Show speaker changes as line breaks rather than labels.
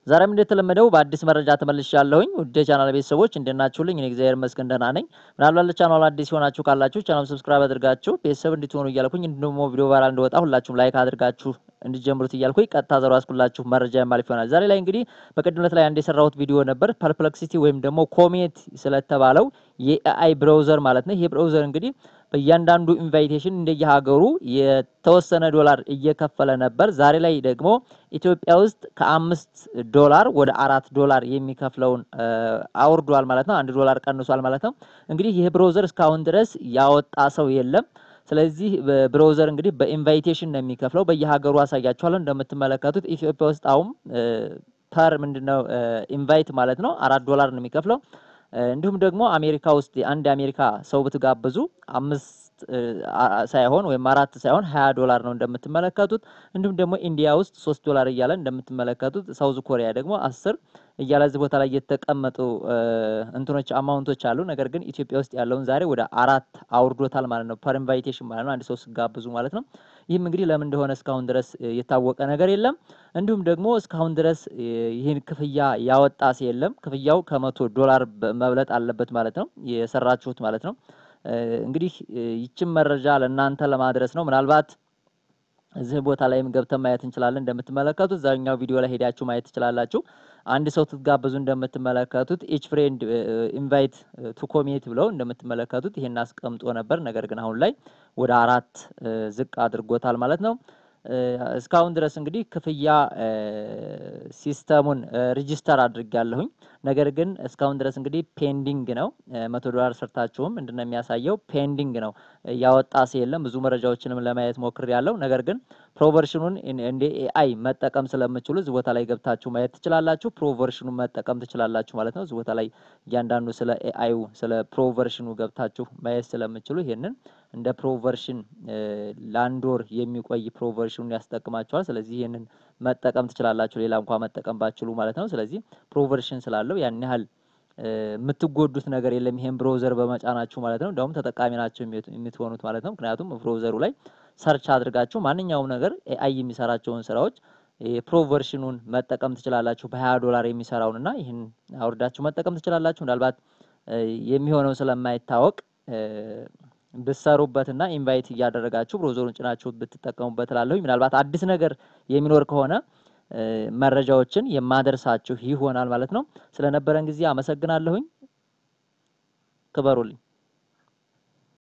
ዛሬም እንደተለመደው በአዲስ መረጃ ተመልሻለሁኝ። ውድ የቻናል ቤተሰቦች እንደናችሁልኝ እኔ እግዚአብሔር ይመስገን ደህና ነኝ። ምናልባት ለቻናሉ አዲስ ሆናችሁ ካላችሁ ቻናሉን ሰብስክራይብ አድርጋችሁ ቤተሰብ እንድትሆኑ እያልኩኝ እንደሞ ቪዲዮ ቫይራል እንዲወጣ ሁላችሁም ላይክ አድርጋችሁ እንድትጀምሩት እያልኩኝ ቀጥታ ዘሮ አስኩላችሁ መረጃ የማልፍ ይሆናል። ዛሬ ላይ እንግዲህ በቀደምት ላይ አንድ የሰራሁት ቪዲዮ ነበር ፐርፕሌክሲቲ ወይም ደግሞ ኮሜት ስለተባለው የኤአይ ብራውዘር ማለት ነው። ይሄ ብራውዘር እንግዲህ በእያንዳንዱ ኢንቫይቴሽን እንደየሀገሩ የተወሰነ ዶላር እየከፈለ ነበር። ዛሬ ላይ ደግሞ ኢትዮጵያ ውስጥ ከ$5 ወደ $4 የሚከፍለውን አውርዷል ማለት ነው። $1 ቀንሷል ማለት ነው። እንግዲህ ይሄ ብራውዘር እስካሁን ድረስ ያወጣ ሰው የለም። ስለዚህ ብራውዘር እንግዲህ በኢንቫይቴሽን ነው የሚከፍለው። በየሀገሩ አሳያችኋለሁ። እንደምትመለከቱት ኢትዮጵያ ውስጥ አሁን ፐር ምንድነው ኢንቫይት ማለት ነው $4 ነው የሚከፍለው። እንዲሁም ደግሞ አሜሪካ ውስጥ አንድ አሜሪካ ሰው ብትጋብዙ 5 ሳይሆን ወይም 4 ሳይሆን $20 ነው እንደምትመለከቱት። እንዲሁም ደግሞ ኢንዲያ ውስጥ $3 እያለ እንደምትመለከቱት፣ ሳውዝ ኮሪያ ደግሞ 10 እያለ እዚህ ቦታ ላይ የተቀመጡ እንትኖች አማውንቶች አሉ። ነገር ግን ኢትዮጵያ ውስጥ ያለውን ዛሬ ወደ 4 አውርዶታል ማለት ነው። ፐር ኢንቫይቴሽን ማለት ነው አንድ ሰው ሲጋብዙ ማለት ነው። ይህም እንግዲህ ለምን እንደሆነ እስካሁን ድረስ የታወቀ ነገር የለም። እንዲሁም ደግሞ እስካሁን ድረስ ይህን ክፍያ ያወጣ የለም። ክፍያው ከ$100 መብለጥ አለበት ማለት ነው የሰራችሁት ማለት ነው። እንግዲህ ይህችን መረጃ ለእናንተ ለማድረስ ነው። ምናልባት እዚህ ቦታ ላይም ገብተን ማየት እንችላለን። እንደምትመለከቱት ዛኛው ቪዲዮ ላይ ሄዳችሁ ማየት ትችላላችሁ። አንድ ሰው ትጋብዙ እንደምትመለከቱት each friend invite to commit ብለው እንደምትመለከቱት ይሄን አስቀምጦ ነበር። ነገር ግን አሁን ላይ ወደ 4 ዝቅ አድርጎታል ማለት ነው። እስካሁን ድረስ እንግዲህ ክፍያ ሲስተሙን ሬጂስተር አድርጋለሁኝ። ነገር ግን እስካሁን ድረስ እንግዲህ ፔንዲንግ ነው። $100 ሰርታችሁም እንደነ የሚያሳየው ፔንዲንግ ነው። ያወጣ የለም። ብዙ መረጃዎችንም ለማየት ሞክሬያለሁ። ነገር ግን ፕሮቨርሽኑን እንደ ኤአይ መጠቀም ስለምትችሉ እዚህ ቦታ ላይ ገብታችሁ ማየት ትችላላችሁ። ፕሮቨርሽኑን መጠቀም ትችላላችሁ ማለት ነው። እዚህ ቦታ ላይ እያንዳንዱ ስለ ኤአዩ ስለ ፕሮቨርሽኑ ገብታችሁ ማየት ስለምትችሉ ይሄንን እንደ ፕሮቨርሽን ለአንድ ወር የሚቆይ ፕሮቨርሽኑን ያስጠቅማችኋል። ስለዚህ ይሄንን መጠቀም ትችላላችሁ ሌላ እንኳን መጠቀም ባችሉ ማለት ነው። ስለዚህ ፕሮቨርሽን ስላለው ያን ያህል የምትጎዱት ነገር የለም ይሄን ብራውዘር በመጫናችሁ ማለት ነው። እንደውም ተጠቃሚ ናችሁ የምትሆኑት ማለት ነው። ምክንያቱም ብራውዘሩ ላይ ሰርች አድርጋችሁ ማንኛውም ነገር ኤአይ የሚሰራቸውን ስራዎች ፕሮቨርሽኑን መጠቀም ትችላላችሁ። በ$20 የሚሰራውንና ይሄን አውርዳችሁ መጠቀም ትችላላችሁ። ምናልባት የሚሆነው ስለማይታወቅ ብትሰሩበትና ኢንቫይት እያደረጋችሁ ብራውዘሩን ጭናችሁ ብትጠቀሙበት እላለሁ። ምናልባት አዲስ ነገር የሚኖር ከሆነ መረጃዎችን የማደርሳችሁ ይሆናል ማለት ነው። ስለነበረን ጊዜ አመሰግናለሁኝ። ክበሩልኝ።